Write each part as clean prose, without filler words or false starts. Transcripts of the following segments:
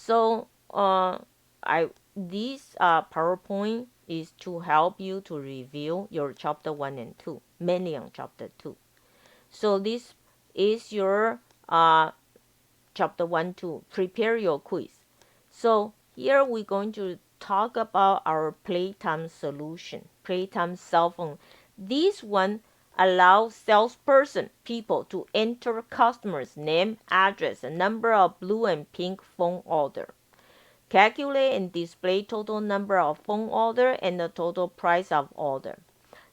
So this PowerPoint is to help you to review your chapter 1 and 2, mainly on chapter 2. So this is your chapter 1, 2. Prepare your quiz. So here we're going to talk about our Playtime solution, Playtime cell phone. This one allows salesperson people to enter customers' name, address, and number of blue and pink phone order. Calculate and display total number of phone order and the total price of order.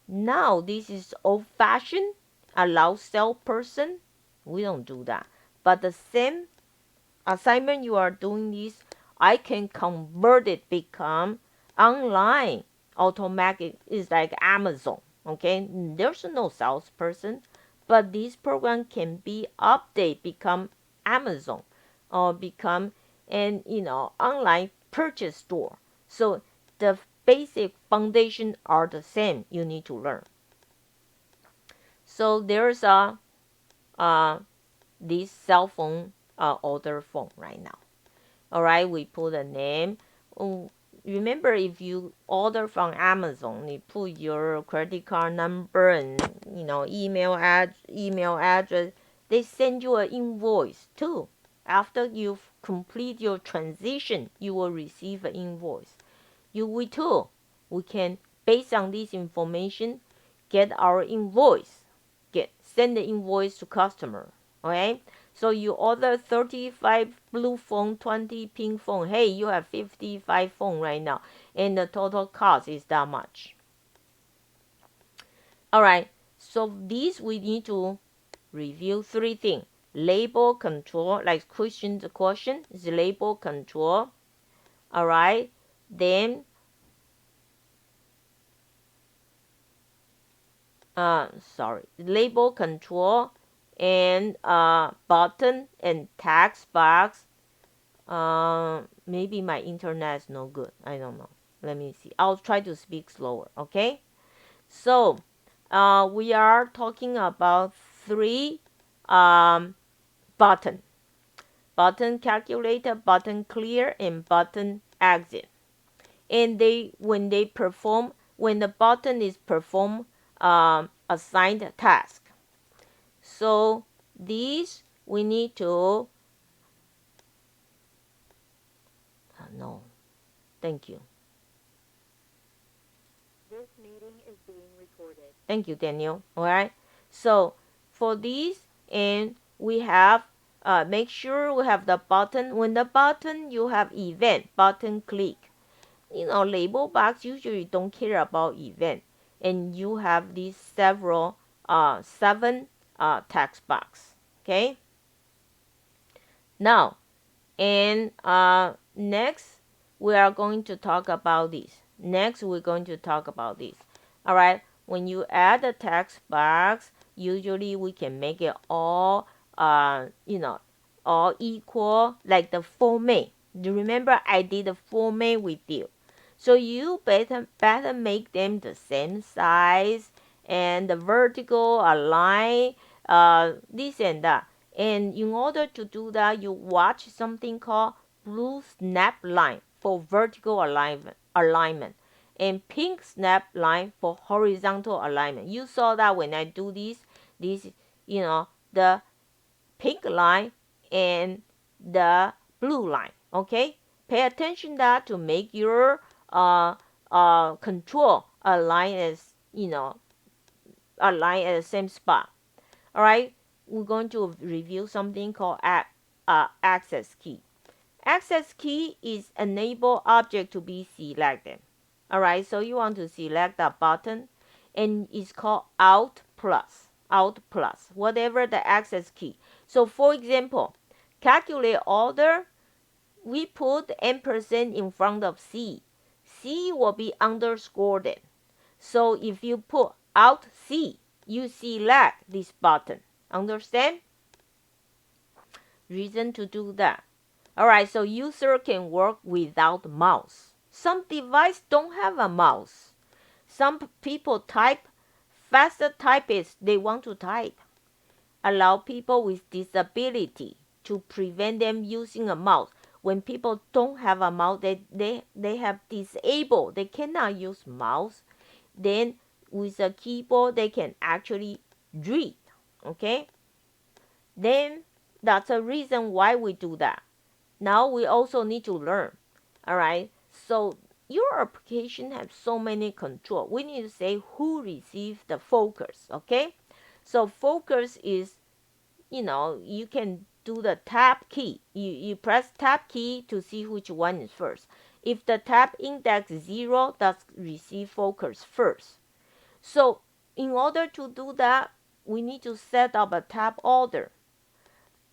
Now this is old-fashioned. Allow salesperson. We don't do that. But the same assignment you are doing this, I can convert it become online automatic. It's like Amazon. Okay, there's no salesperson, but this program can be update become Amazon or become an online purchase store. So the basic foundation are the same. You need to learn. So there's this cell phone order form right now. All right, we put a name. Remember, if you order from Amazon, you put your credit card number and email address. They send you an invoice too. After you complete your transition, you will receive an invoice. We too, we can based on this information, get our invoice, send the invoice to customer. Okay. So you order 35 blue phone, 20 pink phone. Hey, you have 55 phone right now, and the total cost is that much. All right. So this we need to review 3 things: label control, like question is label control. All right. Then label control and button and text box. Maybe my internet is no good. I don't know. Let me see. I'll try to speak slower. Okay. So we are talking about 3 button: button calculator, button clear, and button exit. And when the button is perform assigned task. So these we need to no, thank you. This meeting is being recorded. Thank you, Daniel. All right. So for these, and we have make sure we have the button. When the button you have event button click. Label box usually don't care about event, and you have these several 7 text box. Okay. Now, and next we are going to talk about this. Next we're going to talk about this. All right. When you add the text box, usually we can make it all all equal, like the format. Do you remember I did the format with you? So you better make them the same size and the vertical align, this and that. And in order to do that, you watch something called blue snap line for vertical alignment and pink snap line for horizontal alignment. You saw that when I do this, the pink line and the blue line. Okay, pay attention that to make your control align at the same spot. All right, we're going to review something called access key. Access key is enable object to be selected. All right, so you want to select that button, and it's called Alt plus, whatever the access key. So for example, calculate order, we put ampersand in front of C. C will be underscored. So if you put Alt C, you select this button. Understand? Reason to do that. Alright, so user can work without mouse. Some device don't have a mouse. Some people type, faster typists, they want to type. Allow people with disability to prevent them using a mouse. when people don't have a mouse, they have disabled, they cannot use mouse, then with a keyboard they can actually read. Okay, then that's a reason why we do that. Now we also need to learn. All right, so your application has so many control. We need to say who receives the focus. Okay, so focus is, you can do the tab key. You press tab key to see which one is first. If the tab index is 0, that's receive focus first. So in order to do that, we need to set up a tab order.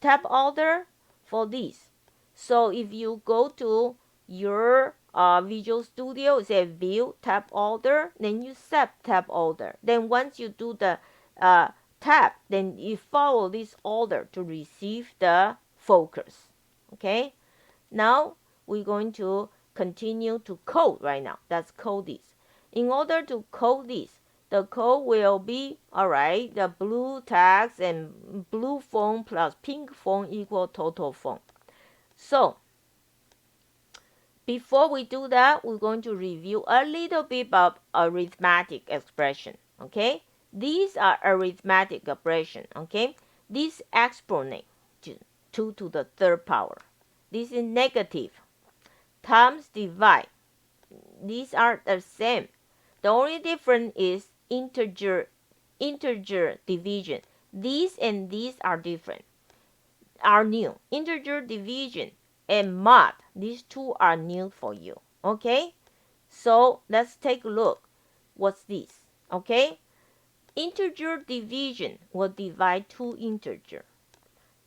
Tab order for this. So if you go to your Visual Studio, say View Tab Order, then you set Tab Order. Then once you do the tab, then you follow this order to receive the focus. Okay. Now we're going to continue to code right now. Let's code this. In order to code this, the code will be, all right, the blue text and blue font plus pink font equal total font. So before we do that, we're going to review a little bit about arithmetic expression. Okay, these are arithmetic expression. Okay, this exponent 2 to the third power. This is negative. Times divide. These are the same. The only difference is integer division. These and these are different, are new. Integer division and mod, these two are new for you. Okay, so let's take a look. What's this? Okay, integer division will divide two integer,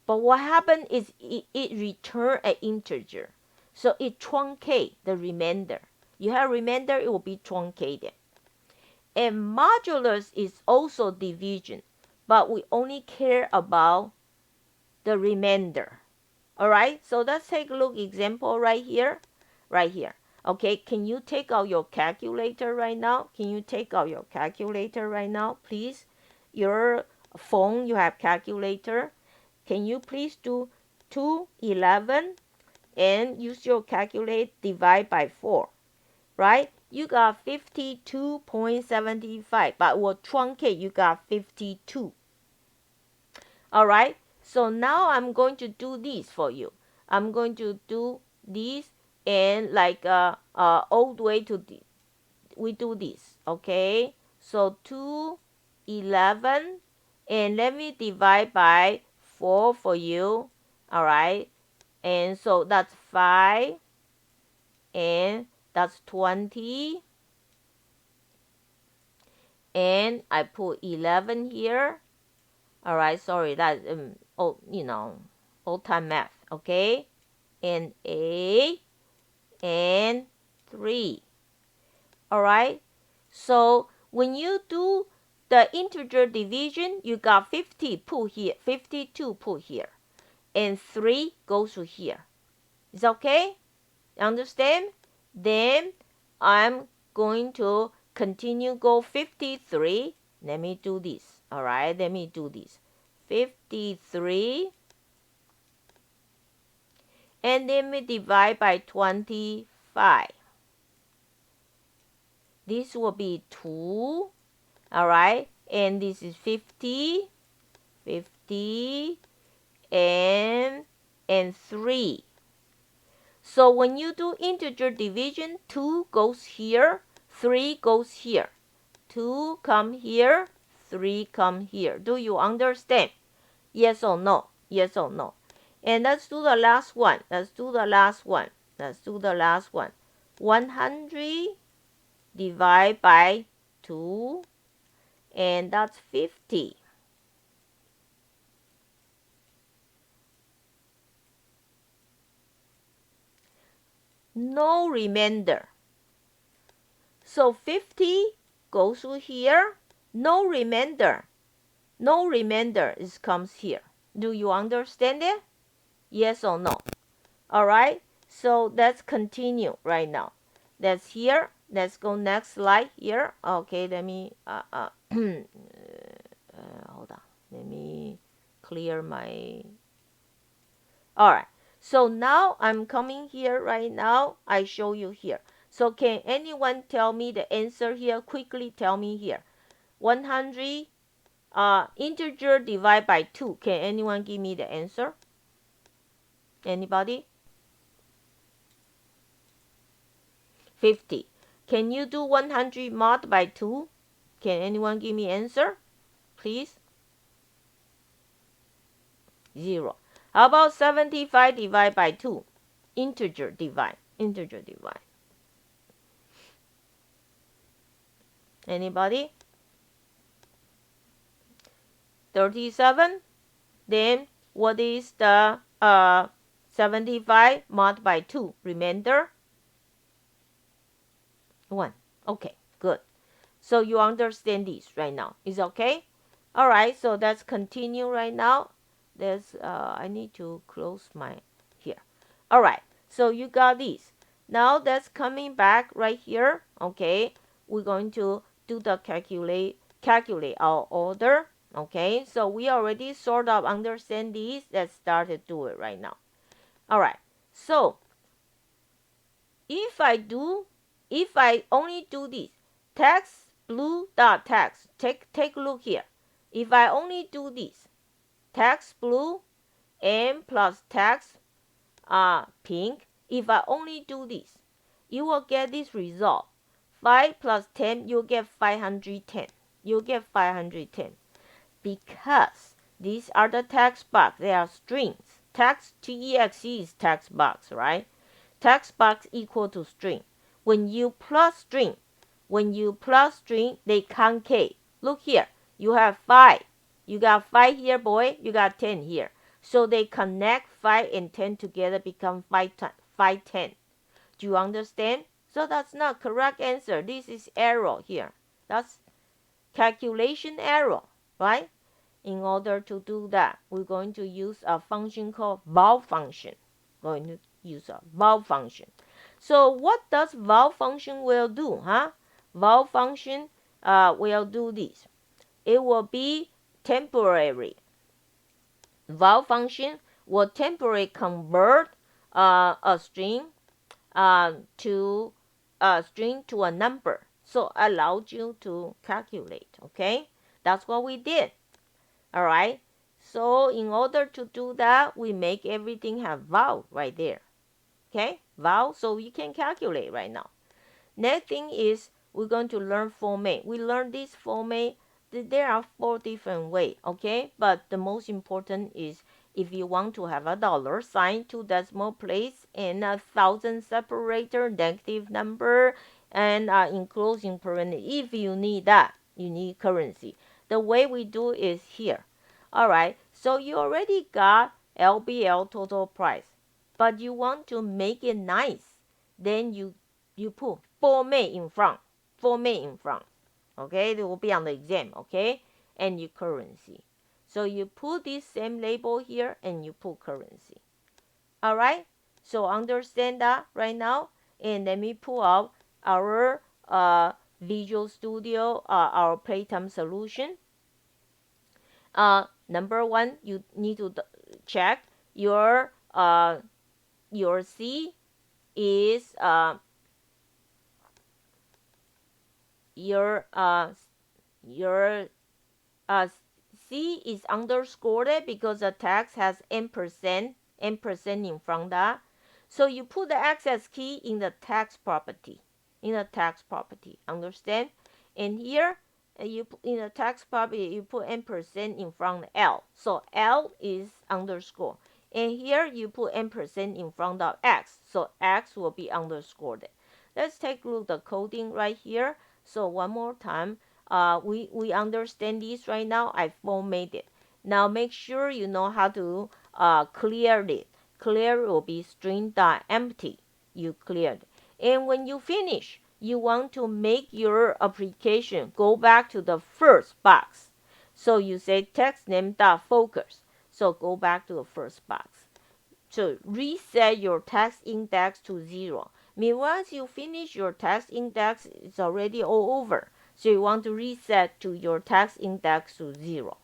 but what happened is it return an integer, so it truncate the remainder. You have remainder, it will be truncated. And modulus is also division, but we only care about the remainder. All right, so let's take a look example right here. Okay, can you take out your calculator right now? Can you take out your calculator right now, please? Your phone, you have calculator. Can you please do 211 and use your calculator, divide by 4, right? You got 52.75, but will truncate, you got 52. All right, so now I'm going to do this for you. I'm going to do this, and like old way to we do this. Okay, so 211, and let me divide by 4 for you. All right, and so that's 5, and that's 20, and I put 11 here. All right, sorry, that old time math. Okay, and a and 3. All right, so when you do the integer division, you got 50 put here, 52 put here, and 3 goes to here. Is okay? Understand? Then I'm going to continue go 53. Let me do this. All right, let me do this. 53, and then we divide by 25. This will be 2. All right, and this is 50, 50, and 3. So when you do integer division, 2 goes here, 3 goes here. 2 come here, 3 come here. Do you understand? Yes or no? Yes or no? And let's do the last one. 100 divide by 2, and that's 50. No remainder. So 50 goes to here. No remainder. No remainder comes here. Do you understand it? Yes or no? All right. So let's continue right now. That's here. Let's go next slide here. Okay, let me hold on. Let me clear my. All right. So now I'm coming here right now. I show you here. So can anyone tell me the answer here? Quickly tell me here. 100 integer divide by 2. Can anyone give me the answer? Anybody? 50. Can you do 100 mod by 2? Can anyone give me answer? Please? 0. How about 75 divided by 2? Integer divide. Integer divide. Anybody? 37. Then what is the 75 mod by 2? Remainder? 1. Okay, good. So you understand this right now. Is okay? Alright, so let's continue right now. There's I need to close my here. Alright, so you got this. Now that's coming back right here. Okay, we're going to do the calculate our order. Okay, so we already sort of understand this. Let's start to do it right now. Alright, so if I only do this, text blue dot text, take a look here. If I only do this, text blue and plus text pink, if I only do this, you will get this result. 5 plus 10, you'll get 510. You'll get 510. Because these are the text box. They are strings. Text, T-E-X-E is text box, right? Text box equal to string. When you plus string, they concave. Look here. You have 5. You got 5 here, boy. You got 10 here. So they connect 5 and 10 together, become 510. Do you understand? So that's not correct answer. This is error here. That's calculation error, right? In order to do that, we're going to use a function called val function. Going to use a val function. So what does val function will do, huh? Val function will do this. It will be temporary. Val function will temporarily convert a string to a number. So allowed you to calculate, okay? That's what we did. All right. So in order to do that, we make everything have val right there. Okay, val, so you can calculate right now. Next thing is we're going to learn format. We learn this format. There are 4 different ways, okay? But the most important is if you want to have a dollar sign, 2 decimal place, and 1,000 separator, negative number, and enclosing parentheses. If you need that, you need currency. The way we do is here. All right, so you already got LBL total price, but you want to make it nice. Then you put format in front. Format in front. Okay, it will be on the exam. Okay, and your currency. So you put this same label here and you put currency. All right. So understand that right now. And let me pull out our Visual Studio, our Playtime solution. Number 1, you need to check your C is your C is underscored because the text has ampersand in front of that. So you put the access key in the text property. Understand? And here you in the text property you put ampersand in front of L. So L is underscore. And here you put ampersand in front of X. So X will be underscored. Let's take a look at the coding right here. So one more time, we understand this right now. I formatted. Now make sure you know how to clear it. Clear will be string.empty. You cleared. And when you finish, you want to make your application go back to the first box. So you say text name.focus. So go back to the first box. So reset your text index to 0. Once you finish your text index, it's already all over. So you want to reset to your text index to 0.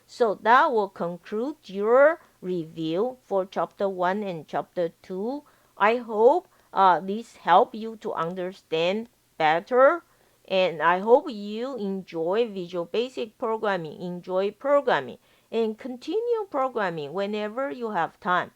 So that will conclude your review for chapter 1 and chapter 2. I hope this help you to understand better, and I hope you enjoy Visual Basic programming, enjoy programming, and continue programming whenever you have time.